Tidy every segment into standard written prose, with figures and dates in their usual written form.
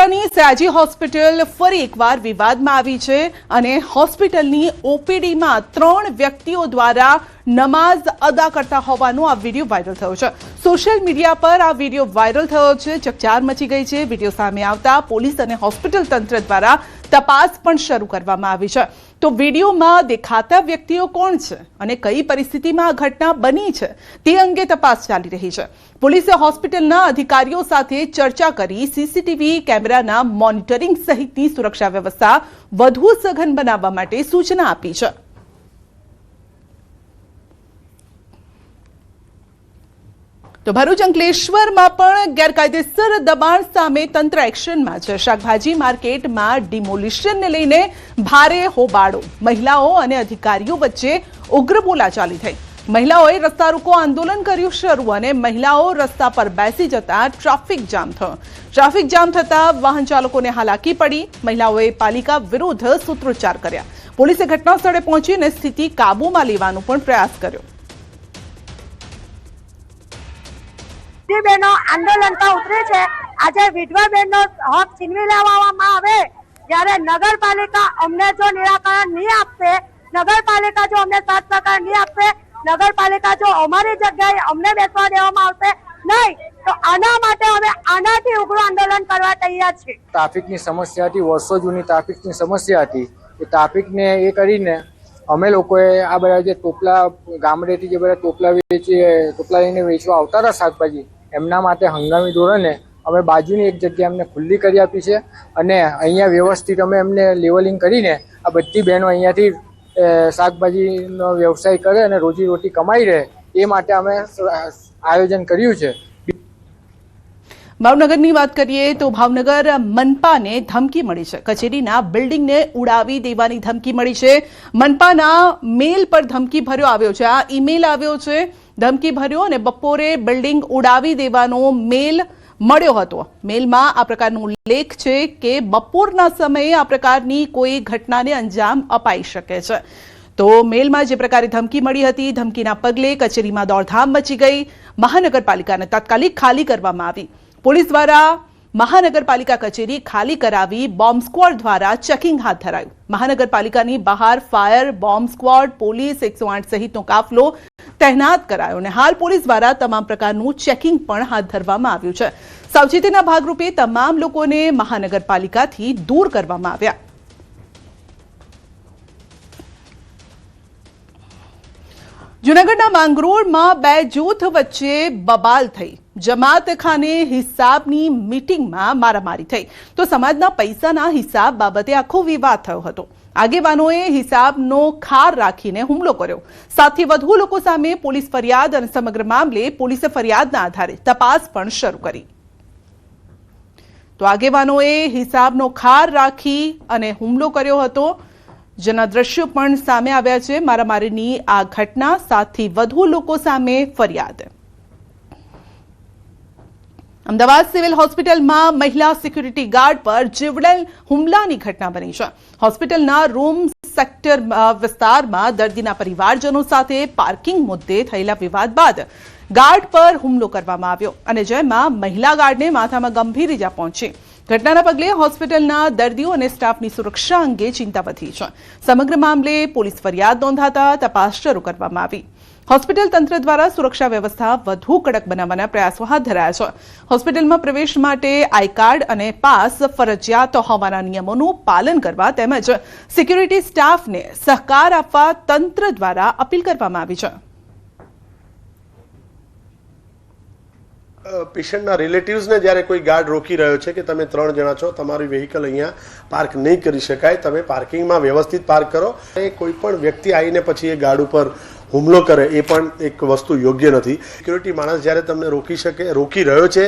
વડોદરાની સયાજી હોસ્પિટલ ફરી એકવાર વિવાદમાં આવી છે અને હોસ્પિટલની ઓપીડીમાં 3 વ્યક્તિઓ દ્વારા નમાઝ અદા કરતા હોવાનો આ વિડીયો વાયરલ થયો છે। સોશિયલ મીડિયા પર આ વિડીયો વાયરલ થયો છે, ચકચાર મચી ગઈ છે। વિડીયો સામે આવતા પોલીસ અને હોસ્પિટલ તંત્ર દ્વારા તપાસ પણ શરૂ કરવામાં આવી છે। તો વિડીયોમાં દેખાતા વ્યક્તિઓ કોણ છે અને કઈ પરિસ્થિતિમાં આ ઘટના બની છે તે અંગે તપાસ ચાલી રહી છે। પોલીસે હોસ્પિટલના અધિકારીઓ સાથે ચર્ચા કરી સીસીટીવી કેમેરાના મોનિટરિંગ સહિતની સુરક્ષા વ્યવસ્થા વધુ સઘન બનાવવા માટે સૂચના આપી છે। તો ભરૂચ અંકલેશ્વરમાં પણ ગેરકાયદેસર દબાણ સામે તંત્ર એક્શનમાં છે। શાકભાજી માર્કેટમાં ડિમોલિશનને લઈને ભારે હોબાળો, મહિલાઓ અને અધિકારીઓ વચ્ચે ઉગ્ર બોલાચાલી થઈ। મહિલાઓએ રસ્તા રોકો આંદોલન કર્યું શરૂ અને મહિલાઓ રસ્તા પર બેસી જતા ટ્રાફિક જામ થયો। ટ્રાફિક જામ થતા વાહન ચાલકોને હાલાકી પડી। મહિલાઓએ પાલિકા વિરુદ્ધ સૂત્રોચ્ચાર કર્યા। પોલીસે ઘટના સ્થળે પહોંચીને સ્થિતિ કાબૂમાં લેવાનો પણ પ્રયાસ કર્યો। બહેનો આંદોલન પર ઉતરી છે। આજે વિધવા બહેનો હક છીનવી લેવામાં આવે જ્યારે નગરપાલિકા અમને જો નિરાકરણ નહીં આપશે, નગરપાલિકા જો અમને 7% નહીં આપશે, નગરપાલિકા જો અમારી જગ્યાએ અમને બેસવા દેવામાં આવશે નહીં તો આના માટે અમે આનાથી ઉગ્ર આંદોલન કરવા તૈયાર છીએ। ટ્રાફિકની સમસ્યા હતી, વર્ષો જૂની ટ્રાફિકની સમસ્યા હતી। એ ટ્રાફિકને એ કરીને અમે લોકોએ આ બધા જે ટોપલા ગામડેથી જે બધા ટોપલા લઈને વેચવા આવતા હતા શાકભાજી, એમના માટે હંગામી ધોરણે અમે બાજુની એક જગ્યા એમને ખુલ્લી કરી આપી છે અને અહીંયા વ્યવસ્થિત અમે એમને લેવલિંગ કરીને આ બધી બહેનો અહીંયાથી શાકભાજીનો વ્યવસાય કરે અને રોજીરોટી કમાઈ રહે એ માટે અમે આયોજન કર્યું છે। ભાવનગરની વાત કરીએ તો ભાવનગર મનપાને ધમકી મળી છે। કચેરીના બિલ્ડિંગને ઉડાવી દેવાની ધમકી મળી છે। મનપાના મેલ પર ધમકી ભર્યો આવ્યો છે। આ ઈમેલ આવ્યો છે ધમકી ભર્યો અને બપોરે બિલ્ડિંગ ઉડાવી દેવાનો મેલ મળ્યો હતો। મેલમાં આ પ્રકારનો ઉલ્લેખ છે કે બપોરના સમયે આ પ્રકારની કોઈ ઘટનાને અંજામ અપાઈ શકે છે। તો મેલમાં જે પ્રકારે ધમકી મળી હતી, ધમકીના પગલે કચેરીમાં દોડધામ મચી ગઈ। મહાનગરપાલિકાને તાત્કાલિક ખાલી કરવામાં આવી। પોલીસ દ્વારા મહાનગરપાલિકા કચેરી ખાલી કરાવી બોમ્બ સ્ક્વોડ દ્વારા ચેકિંગ હાથ ધરાયું। મહાનગરપાલિકાની બહાર ફાયર, બોમ્બ સ્ક્વોડ, પોલીસ 108 સહિતનો કાફલો તૈનાત કરાયો અને હાલ પોલીસ દ્વારા તમામ પ્રકારનું ચેકિંગ પણ હાથ ધરવામાં આવ્યું છે। સાવચેતીના ભાગરૂપે તમામ લોકોને મહાનગરપાલિકાથી દૂર કરવામાં આવ્યા। જૂનાગઢના માંગરોળમાં 2 જૂથ વચ્ચે બબાલ થઈ। જમાત ખાને હિસાબની મીટિંગમાં મારામારી થઈ તો સમાજના પૈસાના હિસાબ બાબતે આખો વિવાદ થયો હતો। આગેવાનોએ હિસાબનો ખાર રાખીને હુમલો કર્યો। 7 થી વધુ લોકો સામે પોલીસ ફરિયાદ અને સમગ્ર મામલે પોલીસે ફરિયાદના આધારે તપાસ પણ શરૂ કરી। તો આગેવાનોએ હિસાબનો ખાર રાખી અને હુમલો કર્યો હતો, જેના દ્રશ્યો પણ સામે આવ્યા છે। મારામારીની આ ઘટના, 7 થી વધુ લોકો સામે ફરિયાદ। અમદાવાદ સિવિલ હોસ્પિટલમાં મહિલા સિક્યુરિટી ગાર્ડ પર જીવલેણ હુમલાની ઘટના બની છે। હોસ્પિટલના રૂમ સેક્ટર વિસ્તારમાં દર્દીના પરિવારજનો સાથે પાર્કિંગ મુદ્દે થયેલા વિવાદ બાદ ગાર્ડ પર હુમલો કરવામાં આવ્યો અને જેમાં મહિલા ગાર્ડને માથામાં ગંભીર ઈજા પહોંચી। ઘટનાના પગલે હોસ્પિટલના દર્દીઓ અને સ્ટાફની સુરક્ષા અંગે ચિંતા વધી છે। સમગ્ર મામલે પોલીસ ફરિયાદ નોંધાતા તપાસ શરૂ કરવામાં આવી। હોસ્પિટલ તંત્ર દ્વારા સુરક્ષા વ્યવસ્થા વધુ કડક બનાવવાના પ્રયાસો હાથ ધરાયા છે। હોસ્પિટલમાં પ્રવેશ માટે આઈ કાર્ડ અને પાસ ફરજિયાત હોવાના નિયમોનું પાલન કરવા તેમજ સિક્યુરિટી સ્ટાફને સહકાર આપવા તંત્ર દ્વારા અપીલ કરવામાં આવી છે। પેશન્ટના રિલેટિવ્સને જ્યારે કોઈ ગાર્ડ રોકી રહ્યો છે કે તમે 3 જણા છો, તમારી વેહિકલ અહીંયા પાર્ક નહીં કરી શકાય, તમે પાર્કિંગમાં વ્યવસ્થિત પાર્ક કરો। કોઈ પણ વ્યક્તિ આવીને પછી એ ગાર્ડ ઉપર હુમલો કરે એ પણ એક વસ્તુ યોગ્ય નથી। સિક્યુરિટી માણસ જ્યારે તમને રોકી રહ્યો છે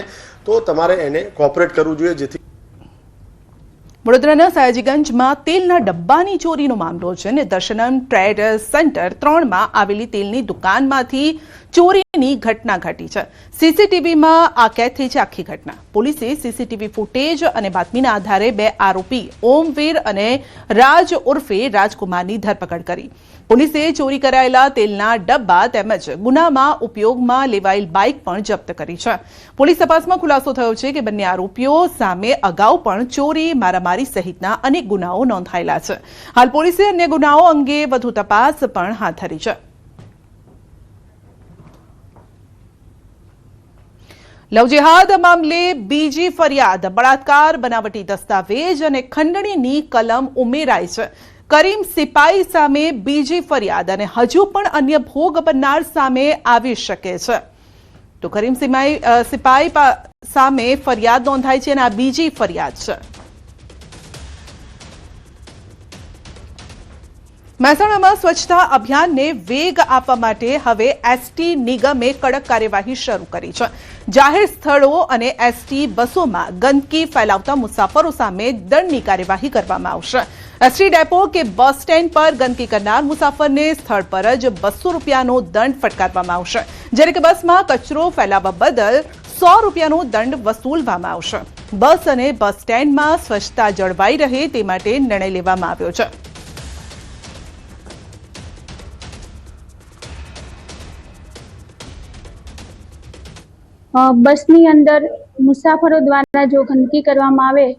તો તમારે એને કોઓપરેટ કરવું જોઈએ જેથી। વડોદરાના સયાજીગંજમાં તેલના ડબ્બાની ચોરીનો મામલો છે ને દર્શનમ ટ્રેડ સેન્ટર 3માં આવેલી તેલની દુકાનમાંથી ચોરીની ખંડણીની ઘટના ઘટી છે। સીસીટીવીમાં આ કેદ થઈ છે આખી ઘટના। પોલીસે સીસીટીવી ફૂટેજ અને બાતમીના આધારે 2 આરોપી ઓમવીર અને રાજ ઉર્ફે રાજકુમારની ધરપકડ કરી। પોલીસે ચોરી કરાયેલા તેલના ડબ્બા તેમજ ગુનામાં ઉપયોગમાં લેવાયેલ બાઇક પણ જપ્ત કરી છે। પોલીસ તપાસમાં ખુલાસો થયો છે કે બંને આરોપીઓ સામે અગાઉ પણ ચોરી, મારામારી સહિતના અનેક ગુનાઓ નોંધાયેલા છે। હાલ પોલીસે અન્ય ગુનાઓ અંગે વધુ તપાસ પણ હાથ ધરી છે। લવ જેહાદ મામલે બીજી ફરિયાદ, બળાત્કાર, બનાવટી દસ્તાવેજ અને ખંડણીની કલમ ઉમેરાઈ છે। કરીમ સિપાઈ સામે બીજી ફરિયાદ અને હજુ પણ અન્ય ભોગ બનનાર સામે આવી શકે છે। તો કરીમ સિપાઈ સામે ફરિયાદ નોંધાઈ છે અને આ બીજી ફરિયાદ છે। મહેસાણામાં સ્વચ્છતા અભિયાનને વેગ આપવા માટે હવે એસટી નિગમે કડક કાર્યવાહી શરૂ કરી છે। જાહેર સ્થળો અને એસટી બસોમાં ગંદકી ફેલાવતા મુસાફરો સામે દંડની કાર્યવાહી કરવામાં આવશે। એસટી ડેપો કે બસ સ્ટેન્ડ પર ગંદકી કરનાર મુસાફરને સ્થળ પર જ 200 રૂપિયાનો દંડ ફટકારવામાં આવશે, જ્યારે કે બસમાં કચરો ફેલાવવા બદલ 100 રૂપિયાનો દંડ વસૂલવામાં આવશે। બસ અને બસ સ્ટેન્ડમાં સ્વચ્છતા જળવાઈ રહે તે માટે નિર્ણય લેવામાં આવ્યો છે। બસની અંદર મુસાફરો દ્વારા જો ગંદકી કરવામાં આવે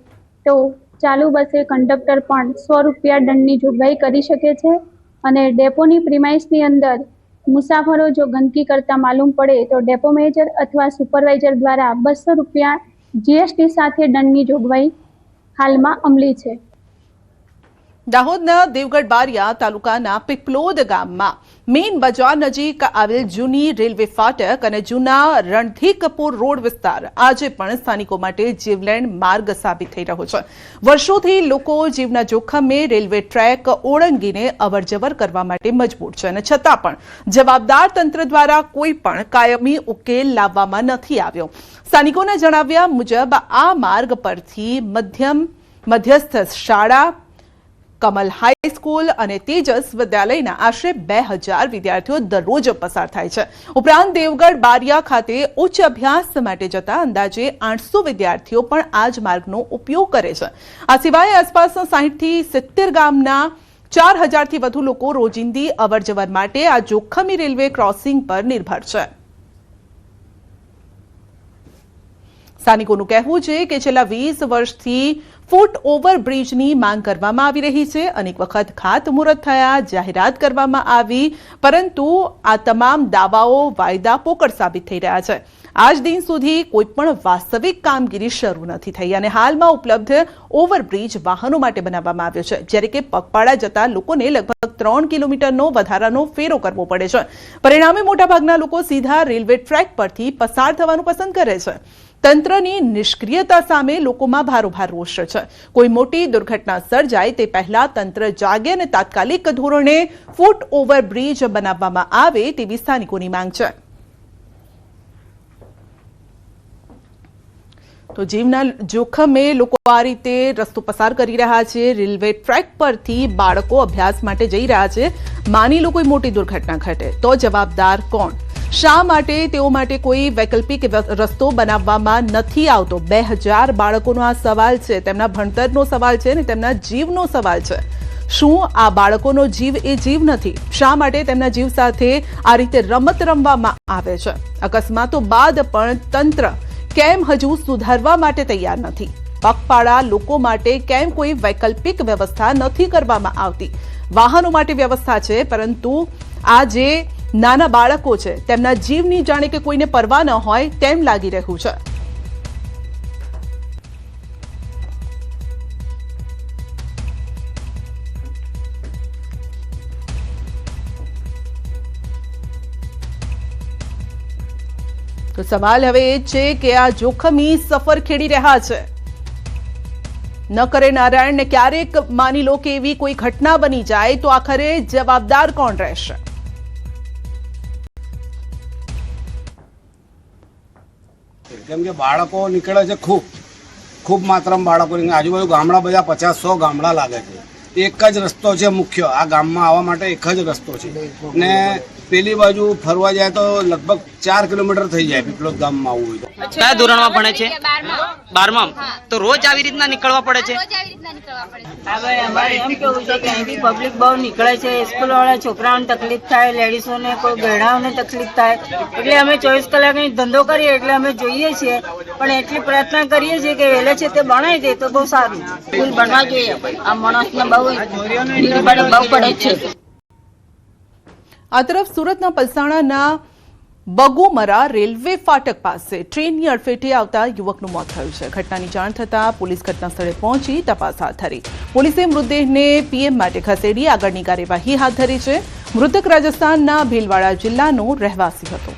તો ચાલુ બસે કંડક્ટર પણ 100 રૂપિયા દંડની જોગવાઈ કરી શકે છે અને ડેપોની પ્રિમાઇસની અંદર મુસાફરો જો ગંદકી કરતા માલુમ પડે તો ડેપો મેનેજર અથવા સુપરવાઇઝર દ્વારા 200 રૂપિયા જીએસટી સાથે દંડની જોગવાઈ હાલમાં અમલી છે। દાહોદના દેવગઢ બારિયા તાલુકાના પીપલોદ ગામમાં મેઇન બજાર નજીક આવેલ જૂની રેલવે ફાટક અને જૂના રણધીકપુર રોડ વિસ્તાર આજે પણ સ્થાનિકો માટે જીવલેણ માર્ગ સાબિત થઈ રહ્યો છે। વર્ષોથી લોકો જીવના જોખમે રેલવે ટ્રેક ઓળંગીને અવરજવર કરવા માટે મજબૂર છે અને છતાં પણ જવાબદાર તંત્ર દ્વારા કોઈ પણ કાયમી ઉકેલ લાવવામાં નથી આવ્યો। સ્થાનિકોના જણાવ્યા મુજબ આ માર્ગ પરથી મધ્યસ્થ શાળા, કમલ હાઈસ્કૂલ અને તેજસ વિદ્યાલયના આશરે 2000 વિદ્યાર્થીઓ દરરોજ પસાર થાય છે। ઉપરાંત દેવગઢ બારિયા ખાતે ઉચ્ચ અભ્યાસ માટે જતા અંદાજે 800 વિદ્યાર્થીઓ પણ આ જ માર્ગનો ઉપયોગ કરે છે। આ સિવાય આસપાસના 60 થી 70 ગામના 4000 થી વધુ લોકો રોજિંદી અવરજવર માટે આ જોખમી રેલવે ક્રોસિંગ પર નિર્ભર છે। સ્થાનિકોનું કહેવું છે કે છેલ્લા 20 વર્ષથી ફૂટ ઓવર બ્રિજની માંગ કરવામાં આવી રહી છે। અનેક વખત ખાતમુહૂર્ત થયા, જાહેરાત કરવામાં આવી, પરંતુ આ તમામ દાવાઓ વાયદા પોકળ સાબિત થઈ રહ્યા છે। આજ દિન સુધી કોઈ પણ વાસ્તવિક કામગીરી શરૂ નથી થઈ અને હાલમાં ઉપલબ્ધ ઓવરબ્રિજ વાહનો માટે બનાવવામાં આવ્યો છે, જ્યારે કે પગપાળા જતા લોકોને લગભગ 3 કિલોમીટરનો વધારાનો ફેરો કરવો પડે છે। પરિણામે મોટાભાગના લોકો સીધા રેલવે ટ્રેક પરથી પસાર થવાનું પસંદ કરે છે। તંત્રની નિષ્ક્રિયતા સામે લોકોમાં ભારોભાર રોષ છે। કોઈ મોટી દુર્ઘટના સર્જાય તે પહેલા તંત્ર જાગે અને તાત્કાલિક ધોરણે ફૂટ ઓવરબ્રિજ બનાવવામાં આવે તેવી સ્થાનિકોની માંગ છે। તો જીવના જોખમે લોકો આ રીતે રસ્તો પસાર કરી રહ્યા છે। રેલવે ટ્રેક પરથી બાળકો અભ્યાસ માટે જઈ રહ્યા છે। માની લો કોઈ મોટી દુર્ઘટના ઘટે તો જવાબદાર કોણ? શા માટે તેઓ માટે કોઈ વૈકલ્પિક રસ્તો બનાવવામાં નથી આવતો? 2000 બાળકોનો આ સવાલ છે, તેમના ભણતરનો સવાલ છે અને તેમના જીવનો સવાલ છે। શું આ બાળકોનો જીવ એ જીવ નથી? શા માટે તેમના જીવ સાથે આ રીતે રમત રમવામાં આવે છે? અકસ્માતો બાદ પણ તંત્ર કેમ હજુ સુધારવા માટે તૈયાર નથી? પગપાળા લોકો માટે કેમ કોઈ વૈકલ્પિક વ્યવસ્થા નથી કરવામાં આવતી? વાહનો માટે વ્યવસ્થા છે, પરંતુ આ જે નાના બાળકો છે તેમના જીવની જાણે કે કોઈને પરવા ન હોય તેમ લાગી રહ્યું છે। તો સવાલ હવે એ છે કે આ જોખમી સફર ખેડી રહ્યા છે ન કરે નારાયણ ને ક્યારેક માની લો કે એવી કોઈ ઘટના બની જાય તો આખરે જવાબદાર કોણ રહેશે? કેમ કે બાળકો નીકળે છે ખૂબ માત્રામાં બાળકો આજુબાજુ ગામડા બધા 50-100 ગામડા લાગે છે એક જ રસ્તો છે મુખ્ય, આ ગામમાં આવવા માટે એક જ રસ્તો છે ને પેલી બાજુ ફરવા જાય તો લગભગ 4 કિલોમીટર થઈ જાય પીપલોદ ગામમાં આવવું હોય તો. કયા ધોરણમાં ભણે છે? 12માં. તો રોજ આવી રીતના નીકળવા પડે છે? હા ભાઈ, અમારે એમ કેવું છે કે અહીંથી પબ્લિક બહુ નીકળે છે, સ્કૂલ વાળા છોકરાઓને તકલીફ થાય, લેડીઝોને કોઈ ગયડાઓને તકલીફ થાય, એટલે અમે 24 કલાક અહીં ધંધો કરીએ એટલે અમે જોઈએ છીએ, પણ એટલી પ્રયત્ન કરીએ છીએ કે વહેલે છે તે બનાવી દે તો બહુ સારું. સ્કૂલ બનવા જોઈએ, આ માણસને બહુ પડે છે. આ તરફ સુરતના પલસાણાના બગુમરા રેલવે ફાટક પાસે ટ્રેનની અડફેટે આવતા યુવકનું મોત થયું છે. ઘટનાની જાણ થતાં પોલીસ ઘટના સ્થળે પહોંચી તપાસ હાથ ધરી. પોલીસે મૃતદેહને પીએમ માટે ખસેડી આગળની કાર્યવાહી હાથ ધરી છે. મૃતક રાજસ્થાનના ભીલવાડા જિલ્લાનો રહેવાસી હતો.